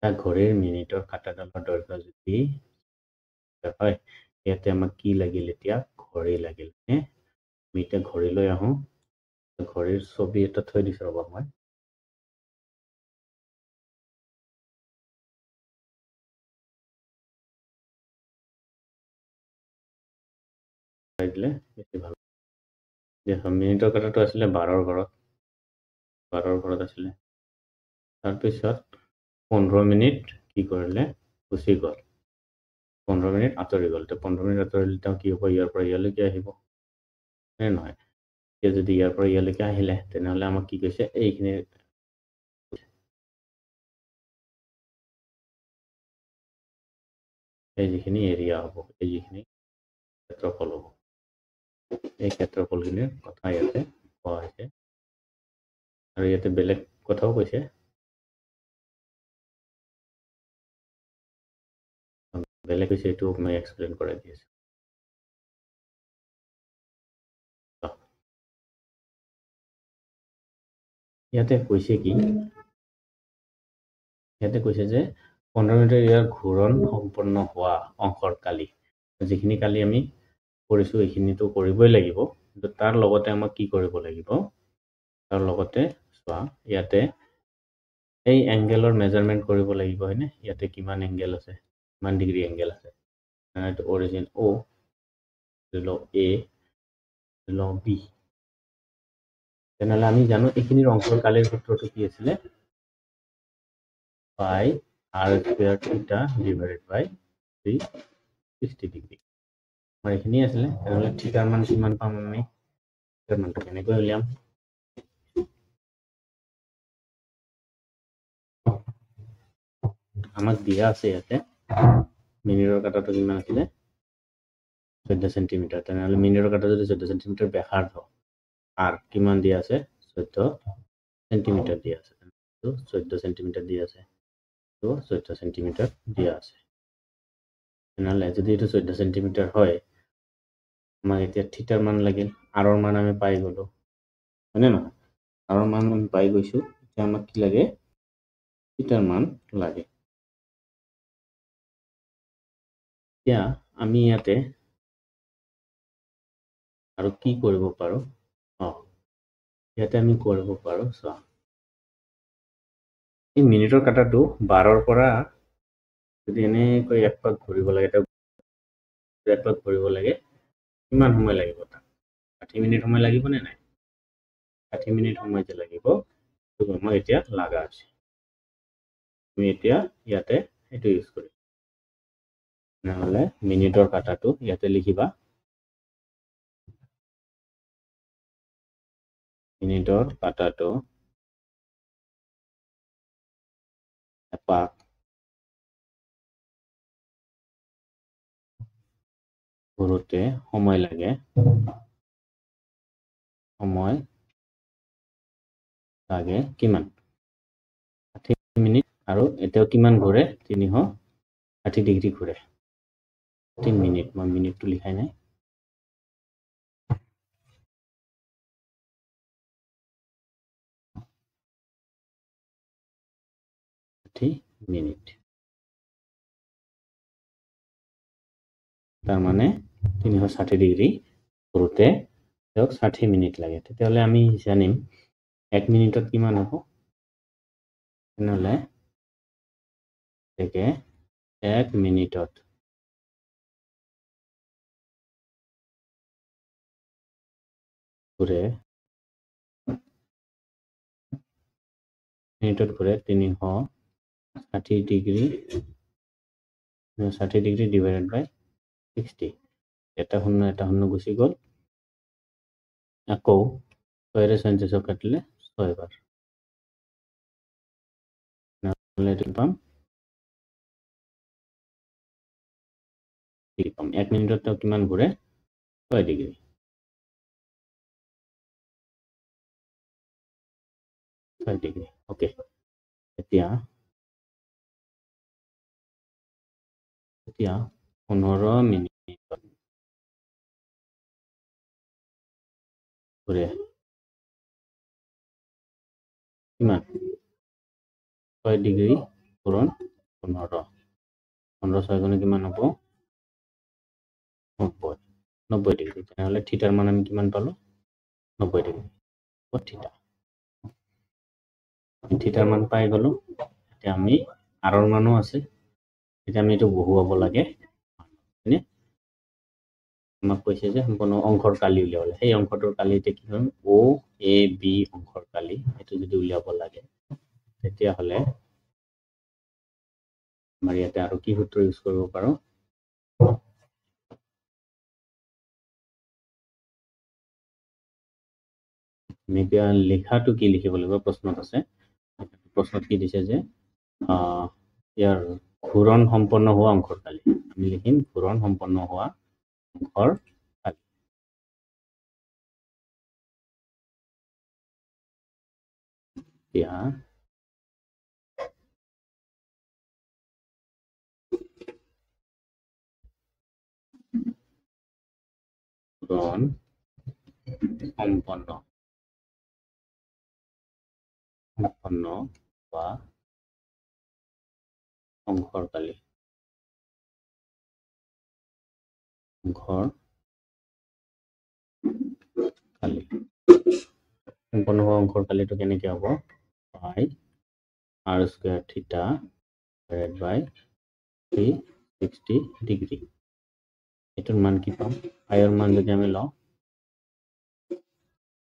এটা ঘড়ীৰ মিনিটৰ কাঁটাডালৰ দৈৰ্ঘ্য যদি হয়, ইয়াতে আমাক কি লাগিল এতিয়া? ঘড়ী লাগিল। আমি এতিয়া ঘড়ীলৈ আহোঁ। ঘড়ীৰ ছবি এটা থৈ দিছোঁ ৰ'বা মই। দিলে বেছি ভাল। মিনিটৰ কাঁটাটো আছিলে 12ৰ ঘৰত আছিলে। তাৰপিছত 15 মিনিট কি কৰিলে? গুচি গ'ল। 15 মিনিট আঁতৰি গ'ল। এতিয়া 15 মিনিট আঁতৰিলে তেওঁ কি হ'ব? ইয়াৰ পৰা ইয়ালৈকে আহিব। নে নহয়? এতিয়া যদি ইয়াৰ পৰা ইয়ালৈকে আহিলে, তেনেহ'লে আমাক কি কৈছে? এইখিনি এই যিখিনি এৰিয়া হ'ব, এই যিখিনি ক্ষেত্ৰফল হ'ব, এই ক্ষেত্ৰফলখিনিৰ কথা ইয়াতে কোৱা হৈছে। আৰু ইয়াতে বেলেগ কথাও কৈছে। বেলেগ হৈছে, এইটো মই এক্সপ্লেইন কৰাই দি আছোঁ। ইয়াতে কৈছে কি? ইয়াতে কৈছে যে 15 মিনিটৰ ইয়াৰ ঘূৰণ সম্পন্ন হোৱা অংশৰ কালি। যিখিনি কালি আমি কৰিছোঁ এইখিনিতো কৰিবই লাগিব, কিন্তু তাৰ লগতে আমাক কি কৰিব লাগিব? তাৰ লগতে চোৱা, ইয়াতে এই এংগেলৰ মেজাৰমেণ্ট কৰিব লাগিব, হয়নে? ইয়াতে কিমান এংগেল আছে, কিমান ডিগ্ৰী এংগেল আছে। এইটো অৰিজিন O, ধৰি লওক A, ধৰি লওক B। তেনেহ'লে আমি জানো এইখিনিৰ অংশৰ কালিৰ সূত্ৰটো কি আছিলে? পাই r স্কোয়াৰ থিটা ডিভাইডেড বাই 360 ডিগ্ৰী। আমাৰ এইখিনি আছিলে। তেনেহ'লে থিটাৰ মান কিমান পাম আমি? থিটাৰ মানটো কেনেকৈ উলিয়াম? আমাক দিয়া আছে ইয়াতে মিনিটৰ কাঁটাটো কিমান আছিলে? 14 সেন্টিমিটাৰ। তেনেহ'লে মিনিটৰ কাঁটা যদি 14 সেন্টিমিটাৰ ব্যাসাৰ্ধ, r কিমান দিয়া আছে? 14 সেন্টিমিটাৰ দিয়া আছে। 14 সেন্টিমিটাৰ দিয়া আছে। 14 সেন্টিমিটাৰ দিয়া আছে। তেনেহ'লে যদি এইটো 14 সেন্টিমিটাৰ হয়, আমাক এতিয়া থিটাৰ মান লাগিল। আৰৰ মান আমি পাই গ'লো, হয়নে নহয়? আৰৰ মান আমি পাই গৈছোঁ। এতিয়া আমাক কি লাগে? থিটাৰ মান লাগে। এতিয়া আমি ইয়াতে আৰু কি কৰিব পাৰোঁ? ইয়াতে আমি কৰিব পাৰোঁ, চোৱা। এই মিনিটৰ কাঁটাটো 12ৰ পৰা যদি এনেকৈ এক পাক ঘূৰিব লাগে, কিমান সময় লাগিব তাক? 60 মিনিট সময় লাগিব নে নাই? 60 মিনিট সময় যে লাগিব, সেইটো সময় এতিয়া লাগা আছে। আমি এতিয়া ইয়াতে এইটো ইউজ কৰিম। তেনেহ'লে মিনিটৰ কাঁটাটো ইয়াতে লিখিবা। মিনিটৰ কাঁটাটো এপাক ঘূৰোতে সময় লাগে, কিমান? 60 মিনিট। আৰু এতিয়াও কিমান ঘূৰে? 360 ডিগ্ৰী ঘূৰে। 3 মিনিট, মই মিনিটটো লিখাই নাই। মিনিট। তাৰমানে 360 ডিগ্ৰী ঘূৰোতে তেওঁক 60 মিনিট লাগে। তেতিয়াহ'লে আমি জানিম 1 মিনিটত কিমান হ'ব? তেনেহ'লে 1 মিনিটত ঘূৰে 360 ডিগ্ৰী, 60 ডিগ্ৰী ডিভাইডেড বাই 60। এটা শূন্য গুচি গ'ল। আকৌ 6ৰে 37 কাটিলে 6 বাৰ। নহ'লে এইটো পাম 1 মিনিটত তেওঁ কিমান ঘূৰে? 6 ডিগ্ৰী। অ'কে। এতিয়া 15 মিনিটত ঘূৰে কিমান? 6 ডিগ্ৰী পূৰণ 15 6 গুণে কিমান হ'ব 90 ডিগ্ৰী তেনেহ'লে থিটাৰ মান আমি কিমান পালো 90 ডিগ্ৰী থিটাৰ মান পাই গলো এতিয়া আমি আৰৰ মানো আছে এতিয়া আমি এইটো বহুৱাব লাগে হয়নে আমাক কৈছে যে সম্পূৰ্ণ অংকৰ কালি উলিয়াবলৈ সেই অংকটোৰ কালি এতিয়া কি হ'ল অ এ বি অংকৰ কালি এইটো যদি উলিয়াব লাগে তেতিয়াহ'লে আমাৰ ইয়াতে আৰু কি সূত্ৰ ইউজ কৰিব পাৰো আমি এতিয়া লেখাটো কি লিখিব লাগিব প্ৰশ্নত আছে প্ৰশ্নত কি দিছে যে ইয়াৰ ঘূৰণ সম্পন্ন হোৱা অংকৰ কালি আমি লিখিম ঘূৰণ সম্পন্ন হোৱা অংকৰ কালি এতিয়া ঘূৰণ সম্পন্ন হোৱা অংকৰ কালি অংকৰ কালি সম্পন্ন হোৱা অংকৰ কালিটো কেনেকৈ হ'ব পাই r স্কয়াৰ থিটা ডিভাইডেড বাই 360 ডিগ্ৰী এটার মান কি পাম আয়ের মান যদি আমি লও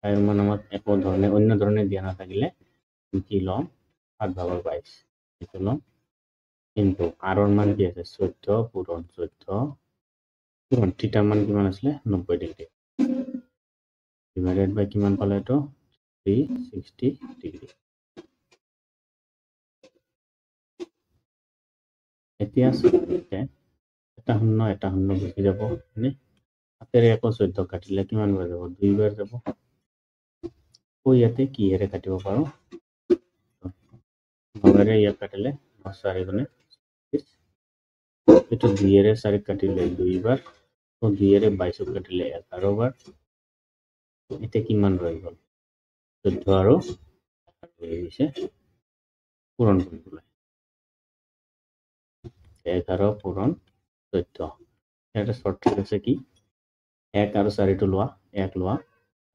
আয়ের মান আমার একো ধরনের অন্য ধরনের দিয়া না থাকলে কি লম 8/22 এটা লম কিন্তু আর এর মান কি আছে 14 পূরণ 14 পূরণ থিটার মান কিমান আসলে 90 ডিগ্রি ডিভাইডেড বাই কিমান পালে এটা 360 ডিগ্রি এতিয়া এটা শূন্য গুচি যাব হয়নে হাতেৰে আকৌ 14 কাটিলে কিমান বাৰ যাব 2 বাৰ যাব ইয়াতে কিহেৰে কাটিব পাৰো 9ৰে ইয়াক কাটিলে 4 গুণে এইটো 2ৰে 4 কাটিলে 2 বাৰ তো 2ৰে 22 কাটিলে 11 বাৰ এতিয়া কিমান ৰৈ গ'ল 14 আৰু হৈ গৈছে পূৰণ কৰিবলৈ 11 পূৰণ 14 এটা শৰ্টকাট আছে কি 1 আৰু 4 টো লোৱা 1 লোৱা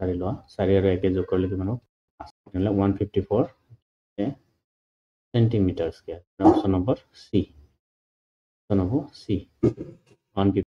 4 লোৱা 4 আৰু 1 যোগ কৰিলে কিমান হ'ব 154 সেন্টিমিটাৰ স্কয়াৰ অপশন নম্বৰ সি অপশন নম্বৰ সি 154